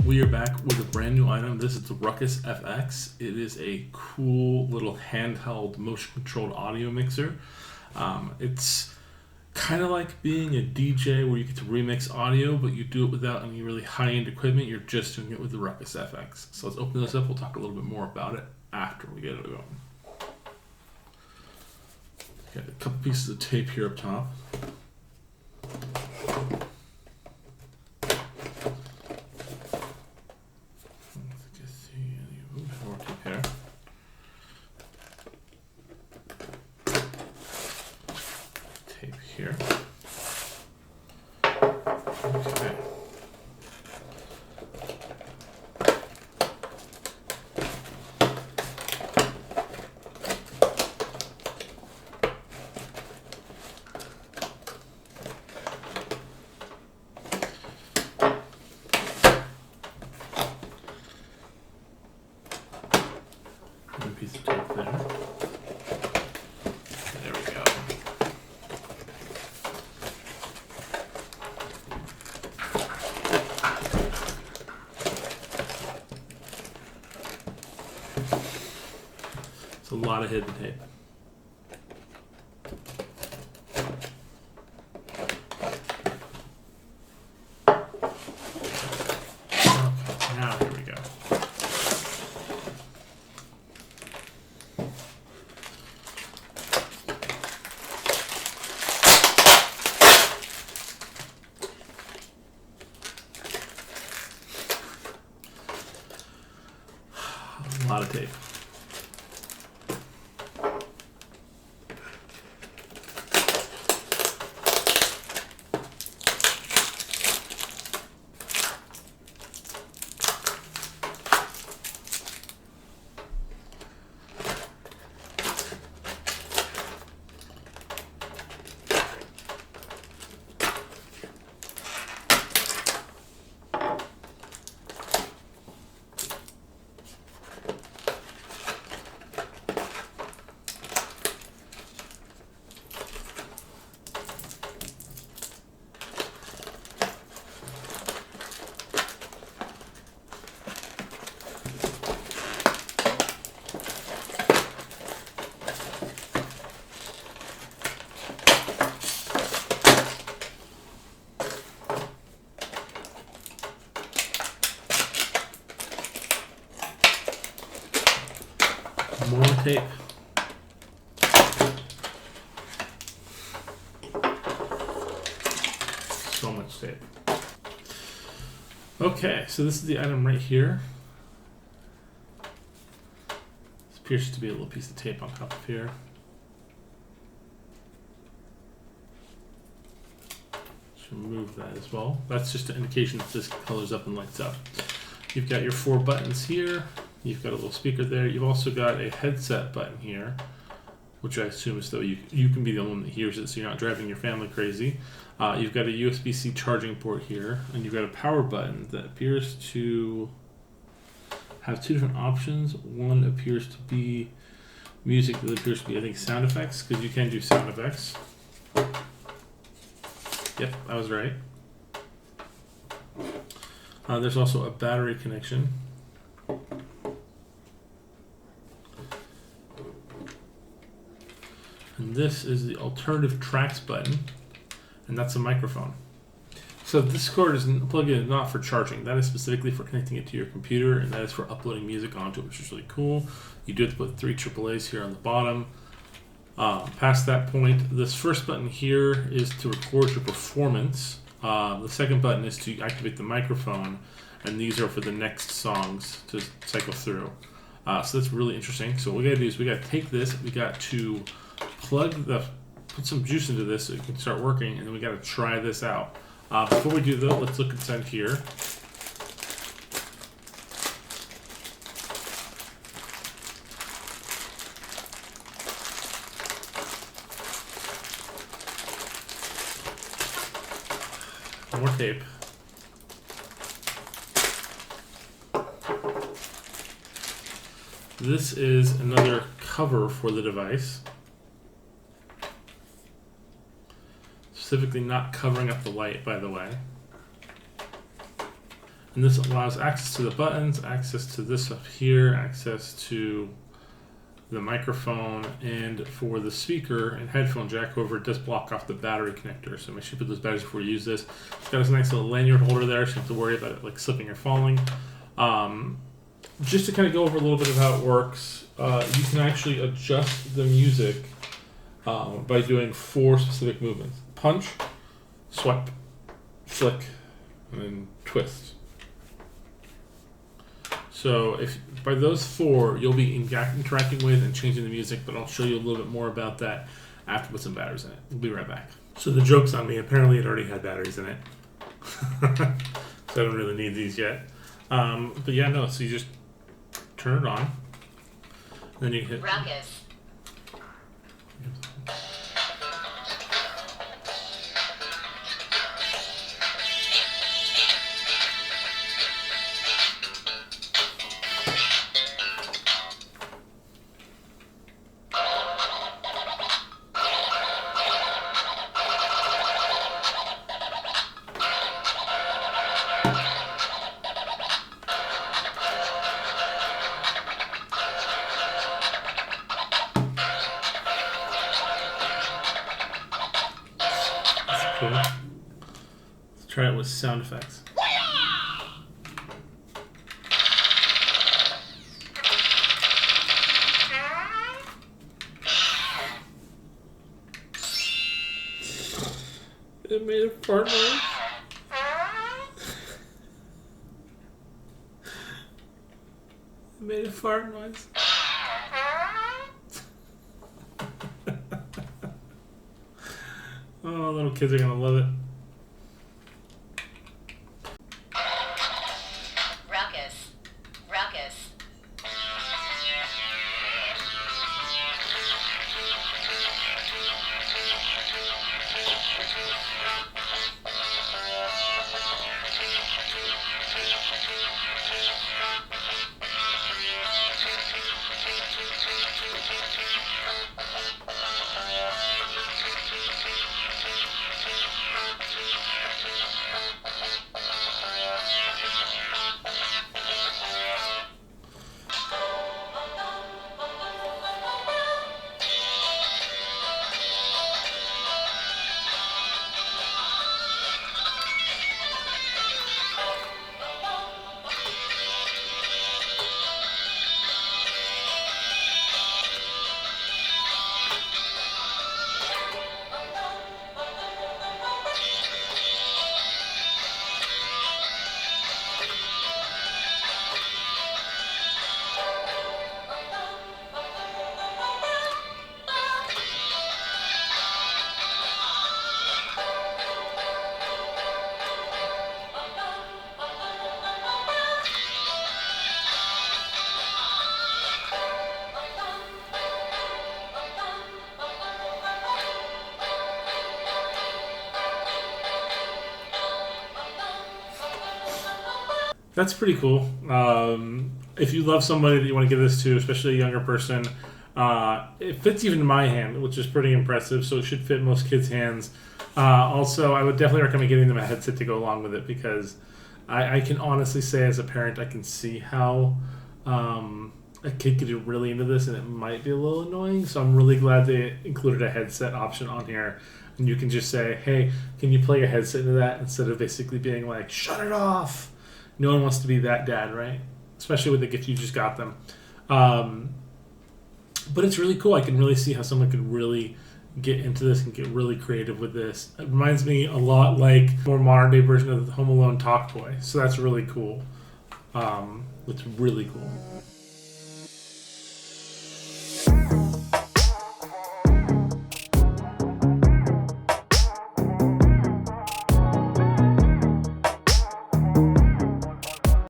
We are back with a brand new item. This is the RukusFX. It is a cool little handheld motion controlled audio mixer. It's kind of like being a DJ where you get to remix audio, but you do it without any really high-end equipment. You're just doing it with the RukusFX. So let's open this up. We'll talk a little bit more about it after we get it going. Got a couple pieces of tape here up top. Tape here. Okay. One piece of tape there. There we go. It's a lot of hidden tape. Okay, now here we go. A lot of tape. More tape. So much tape. Okay, so this is the item right here. This appears to be a little piece of tape on top of here. Let's remove that as well. That's just an indication that this colors up and lights up. You've got your 4 buttons here. You've got a little speaker there. You've also got a headset button here, which I assume is so you can be the only one that hears it, so you're not driving your family crazy. You've got a USB-C charging port here, and you've got a power button that appears to have 2 different options. One appears to be music, that appears to be, I think, sound effects, because you can do sound effects. Yep, I was right. There's also a battery connection. And this is the alternative tracks button, and that's a microphone. So this cord is plugged in not for charging. That is specifically for connecting it to your computer, and that is for uploading music onto it, which is really cool. You do have to put 3 AAAs here on the bottom. Past that point, this first button here is to record your performance. The second button is to activate the microphone, and these are for the next songs to cycle through. So that's really interesting. So what we gotta do is we gotta take this, we got to put some juice into this so it can start working, and then we got to try this out. Before we do that, let's look inside here. More tape. This is another cover for the device. Specifically not covering up the light, by the way. And this allows access to the buttons, access to this up here, access to the microphone, and for the speaker and headphone jack, however, it does block off the battery connector. So make sure you put those batteries before you use this. It's got this nice little lanyard holder there, so you don't have to worry about it like slipping or falling. Just to kind of go over a little bit of how it works, you can actually adjust the music by doing 4 specific movements: punch, swipe, flick, and then twist. So if by those 4, you'll be interacting with and changing the music, but I'll show you a little bit more about that after with some batteries in it. We'll be right back. So the joke's on me. Apparently it already had batteries in it. So I don't really need these yet. But yeah, no, so you just turn it on. Then you hit... Ruckus. Cool. Let's try it with sound effects. It made a fart noise. It made a fart noise. Oh, little kids are gonna love it. Ruckus. Ruckus. That's pretty cool. If you love somebody that you want to give this to, especially a younger person, it fits even in my hand, which is pretty impressive, so it should fit most kids' hands. Also, I would definitely recommend getting them a headset to go along with it, because I can honestly say as a parent, I can see how a kid could get really into this, and it might be a little annoying, so I'm really glad they included a headset option on here. And you can just say, hey, can you play a headset into that, instead of basically being like, shut it off. No one wants to be that dad, right? Especially with the gift you just got them. But it's really cool. I can really see how someone could really get into this and get really creative with this. It reminds me a lot like a more modern day version of the Home Alone talk toy. So that's really cool. It's really cool.